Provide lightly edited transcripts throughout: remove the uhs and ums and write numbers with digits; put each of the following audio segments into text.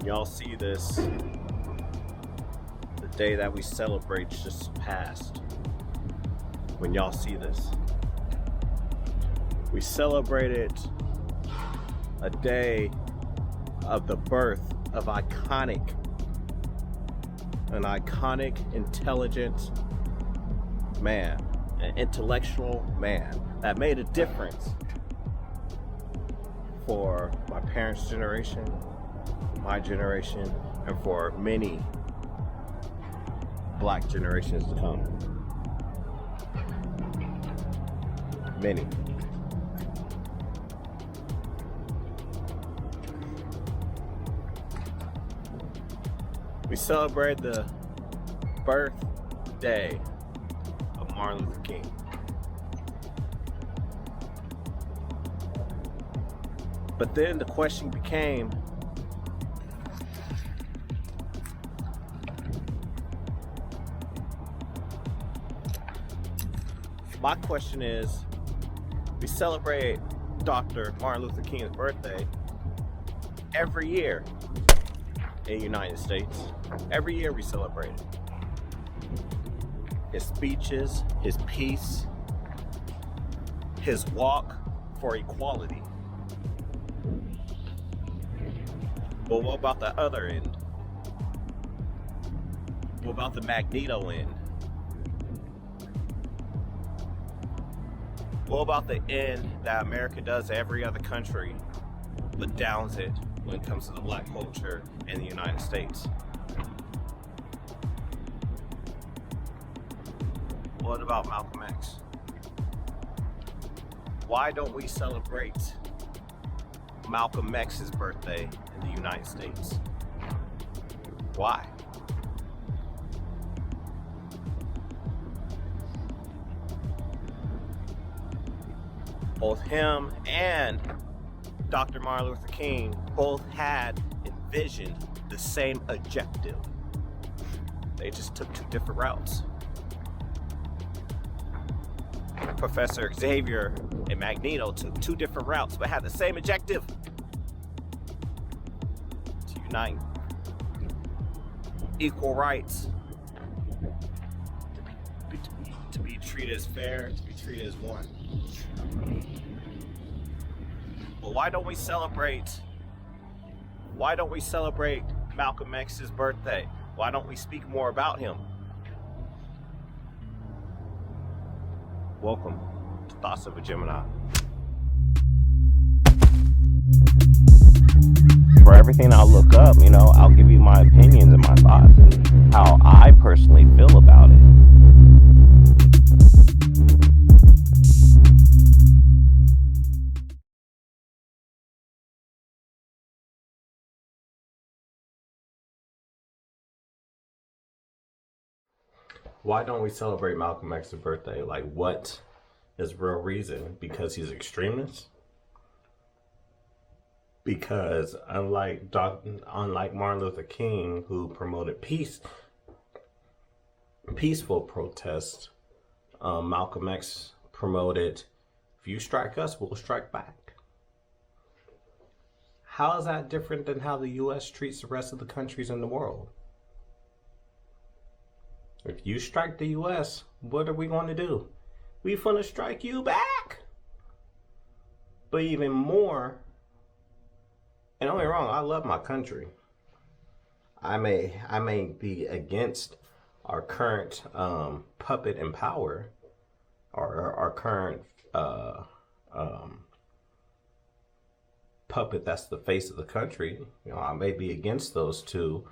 Y'all see this, the day that we celebrate just passed. When y'all see this, we celebrated a day of the birth of an iconic, intelligent man, an intellectual man that made a difference for my parents' generation, my generation, and for many black generations to come. Many. We celebrate the birthday of Martin Luther King. But then the question became, my question is, we celebrate Dr. Martin Luther King's birthday every year in the United States. Every year we celebrate it. His speeches, his peace, his walk for equality. But what about the other end? What about the Magneto end? What about the end that America does to every other country, but downs it when it comes to the black culture in the United States? What about Malcolm X? Why don't we celebrate Malcolm X's birthday in the United States? Why? Both him and Dr. Martin Luther King both had envisioned the same objective. They just took two different routes. Professor Xavier and Magneto took two different routes, but had the same objective: to unite. Equal rights. To be treated as fair, to be treated as one. But why don't we celebrate Malcolm X's birthday? Why don't we speak more about him? Welcome to Thoughts of a Gemini. For everything I look up, I'll give you my opinions and my thoughts and how I personally feel about it. Why don't we celebrate Malcolm X's birthday? Like, what is real reason? Because he's extremist? Because unlike Martin Luther King, who promoted peaceful protest, Malcolm X promoted, if you strike us, we'll strike back. How is that different than how the U.S. treats the rest of the countries in the world? If you strike the U.S., what are we going to do? We finna strike you back. But even more, and don't get me wrong, I love my country. I may be against our current puppet in power, or our current puppet that's the face of the country. I may be against those two,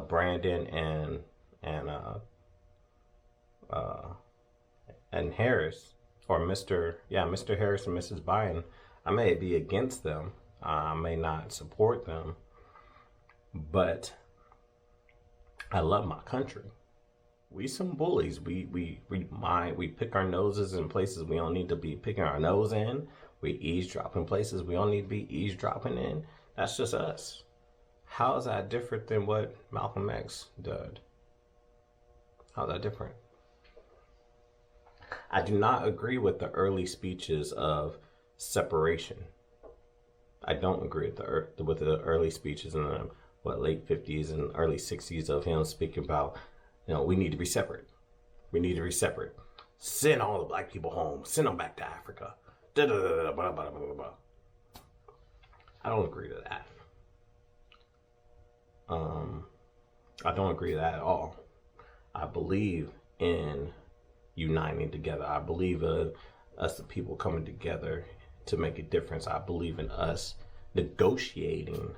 Brandon and Harris, or Mr. Harris and Mrs. Biden. I may be against them. I may not support them, but I love my country. We some bullies. We pick our noses in places we don't need to be picking our nose in. We eavesdrop in places we don't need to be eavesdropping in. That's just us. How is that different than what Malcolm X did? How's that different? I do not agree with the early speeches of separation. I don't agree with the early speeches in them. late 50s and early 60s of him speaking about, we need to be separate. We need to be separate. Send all the black people home. Send them back to Africa. Da, da, da, da, blah, blah, blah, blah, blah. I don't agree to that. I don't agree to that at all. I believe in uniting together. I believe in us, the people, coming together to make a difference. I believe in us negotiating.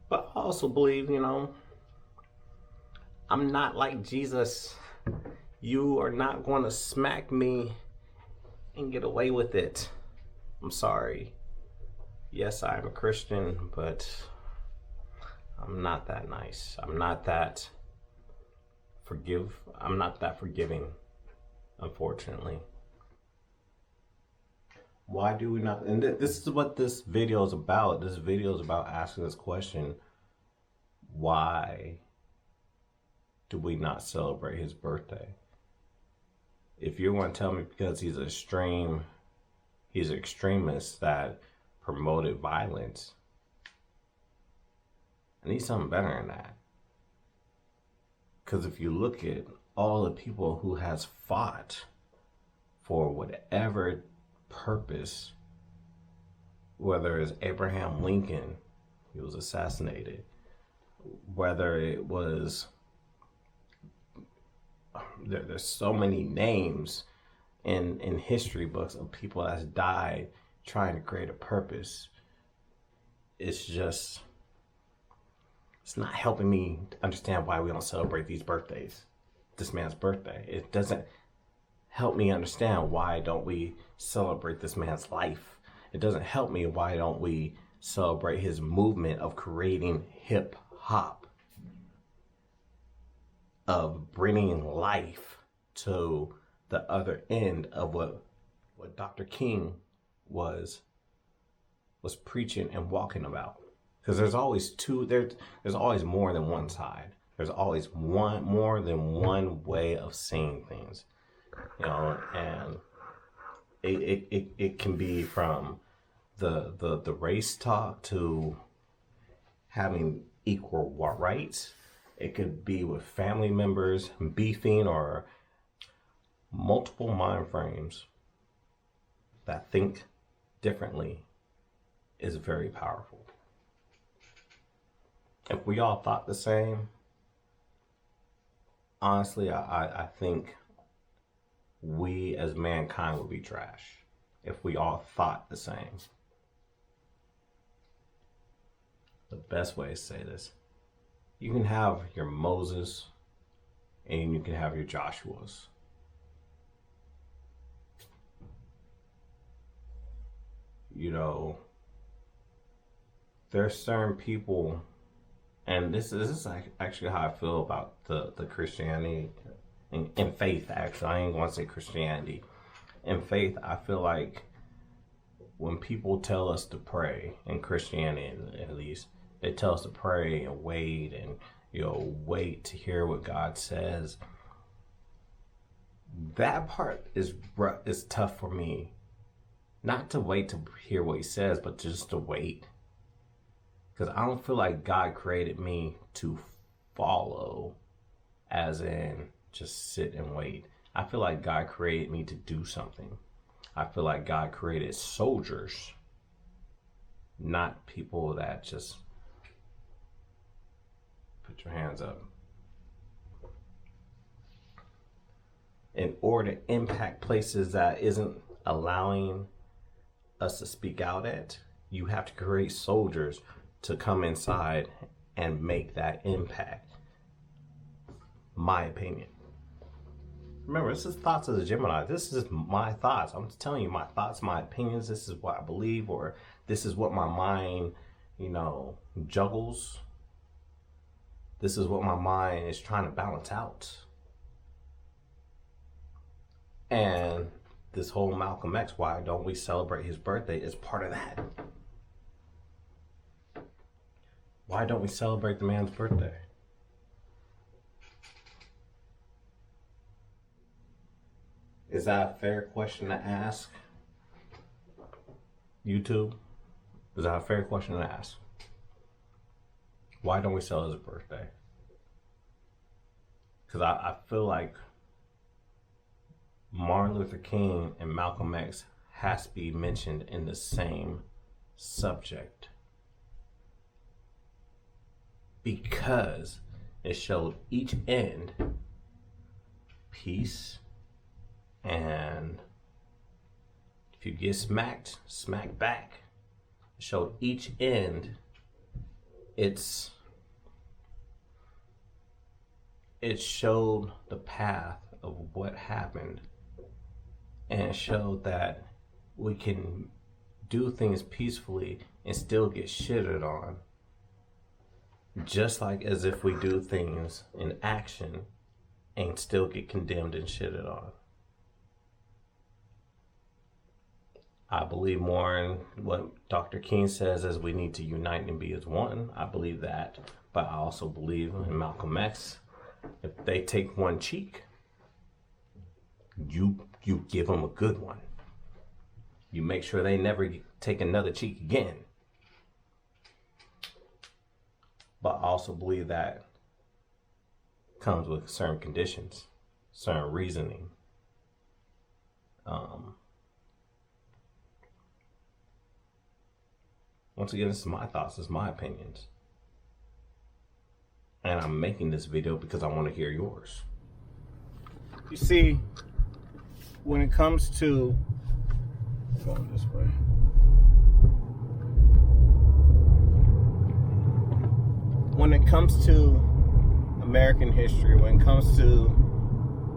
But I also believe, I'm not like Jesus. You are not going to smack me and get away with it. I'm sorry. Yes, I am a Christian, but I'm not that nice. I'm not that forgiving, unfortunately. Why do we not? And this is what this video is about. This video is about asking this question: why do we not celebrate his birthday? If you're going to tell me because he's an extremist that promoted violence, I need something better than that. Because if you look at all the people who has fought for whatever purpose, whether it's Abraham Lincoln, he was assassinated, whether it was, there's so many names in history books of people that's died trying to create a purpose. It's not helping me understand why we don't celebrate these birthdays, this man's birthday. It doesn't help me understand why don't we celebrate this man's life. It doesn't help me why don't we celebrate his movement of creating hip hop, of bringing life to the other end of what Dr. King was preaching and walking about. Because there's always there's always more than one side. There's always more than one way of seeing things, and it can be from the race talk to having equal rights. It could be with family members beefing, or multiple mind frames that think differently is very powerful. If we all thought the same, honestly, I think we as mankind would be trash if we all thought the same. The best way to say this: you can have your Moses and you can have your Joshuas. There's certain people, and this is actually how I feel about the Christianity and faith. Actually, I ain't going to say Christianity. In faith, I feel like when people tell us to pray, in Christianity at least, they tell us to pray and wait and wait to hear what God says. That part is tough for me. Not to wait to hear what he says, but just to wait. Because I don't feel like God created me to follow, as in just sit and wait. I feel like God created me to do something. I feel like God created soldiers, not people that just put your hands up. In order to impact places that isn't allowing us to speak out at, you have to create soldiers to come inside and make that impact. My opinion. Remember, this is Thoughts of the Gemini. This is my thoughts. I'm just telling you my thoughts, my opinions. This is what I believe, or this is what my mind, juggles. This is what my mind is trying to balance out. And this whole Malcolm X, why don't we celebrate his birthday, is part of that. Why don't we celebrate the man's birthday? Is that a fair question to ask? YouTube? Is that a fair question to ask? Why don't we celebrate his birthday? Because I feel like Martin Luther King and Malcolm X has to be mentioned in the same subject, because it showed each end peace, and if you get smacked, smack back. It showed each end it showed the path of what happened, and it showed that we can do things peacefully and still get shitted on, just like as if we do things in action and still get condemned and shitted on. I believe more in what Dr. King says, as we need to unite and be as one. I believe that, but I also believe in Malcolm X. If they take one cheek, you give them a good one. You make sure they never take another cheek again. But I also believe that comes with certain conditions, certain reasoning. Once again, this is my thoughts, this is my opinions. And I'm making this video because I want to hear yours. You see, when it comes to going this way, when it comes to American history, when it comes to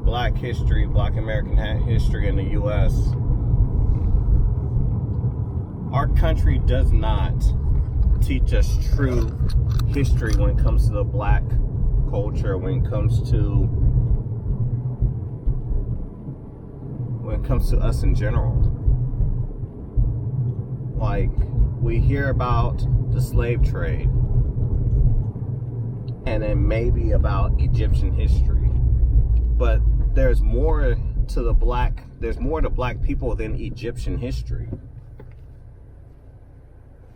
Black history, Black American history in the U.S., our country does not teach us true history when it comes to the Black culture, when it comes to us in general. Like, we hear about the slave trade, and then maybe about Egyptian history, but there's more to Black people than Egyptian history.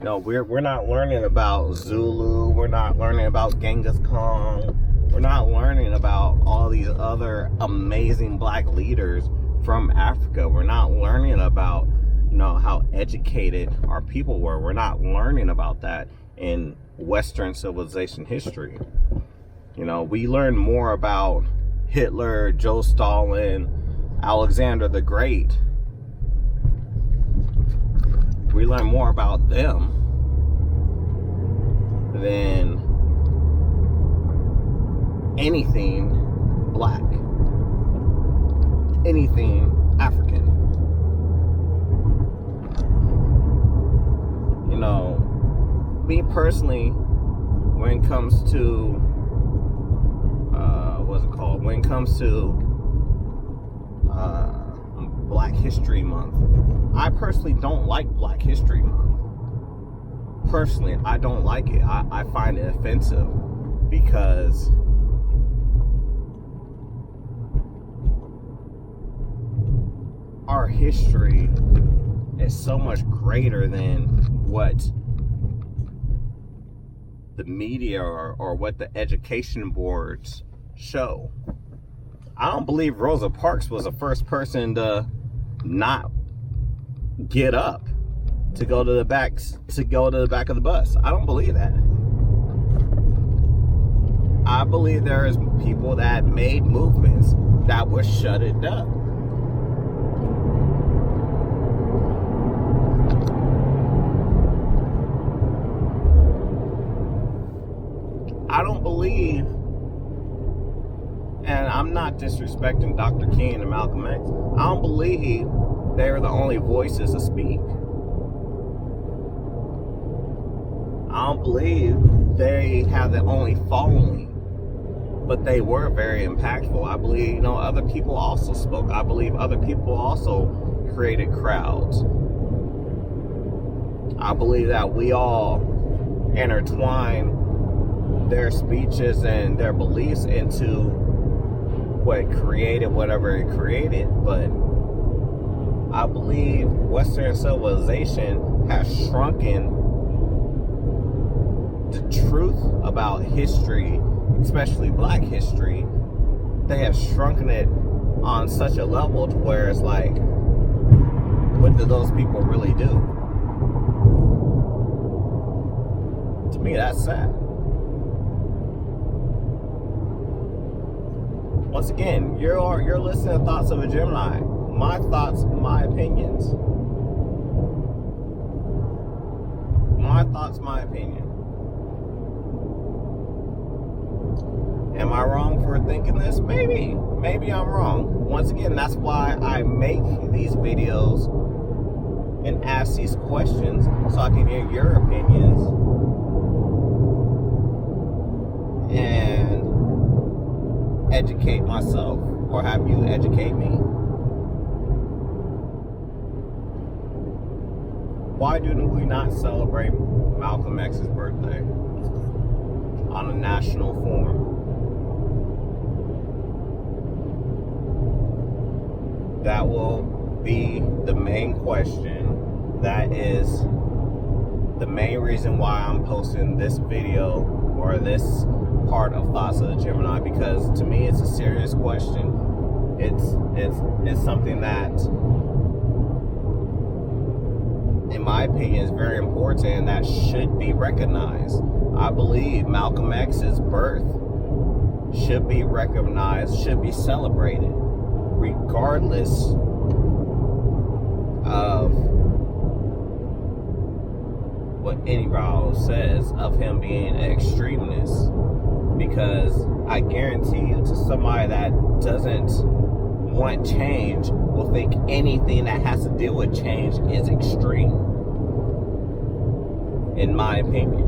No, we're not learning about Zulu. We're not learning about Genghis Khan. We're not learning about all these other amazing Black leaders from Africa. We're not learning about, how educated our people were. We're not learning about that in Western civilization history. We learn more about Hitler, Joe Stalin, Alexander the Great. We learn more about them than anything Black, anything African. Me personally, when it comes to when it comes to Black History Month, I personally don't like Black History Month. Personally, I don't like it. I find it offensive because our history is so much greater than what the media or what the education boards show. I don't believe Rosa Parks was the first person to not get up to go to the back of the bus. I don't believe that. I believe there is people that made movements that would shut it down. I don't believe, and I'm not disrespecting Dr. King and Malcolm X, I don't believe they're the only voices to speak. I don't believe they have the only following, but they were very impactful. I believe, other people also spoke. I believe other people also created crowds. I believe that we all intertwine their speeches and their beliefs into what created whatever it created. But I believe Western civilization has shrunken the truth about history, especially black history, they have shrunken it on such a level to where it's like, what do those people really do? To me, that's sad. Once again, you're listening to Thoughts of a Gemini. My thoughts, my opinions. My thoughts, my opinion. Am I wrong for thinking this? Maybe. Maybe I'm wrong. Once again, that's why I make these videos and ask these questions, so I can hear your opinions and educate myself, or have you educate me. Why do we not celebrate Malcolm X's birthday on a national forum? That will be the main question. That is the main reason why I'm posting this video, or this part of Thoughts of the Gemini, because to me it's a serious question. It's something that, in my opinion, is very important and that should be recognized. I believe Malcolm X's birth should be recognized, should be celebrated, regardless of what anybody says of him being an extremist. Because I guarantee you, to somebody that doesn't want change will think anything that has to deal with change is extreme, in my opinion.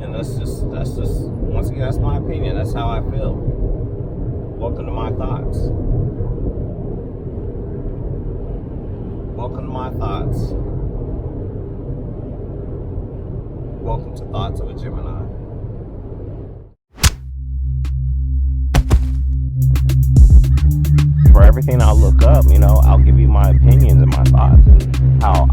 And that's just once again, that's my opinion. That's how I feel. Welcome to my thoughts. Welcome to my thoughts. Welcome to Thoughts of a Gemini. For everything I look up, I'll give you my opinions and my thoughts and how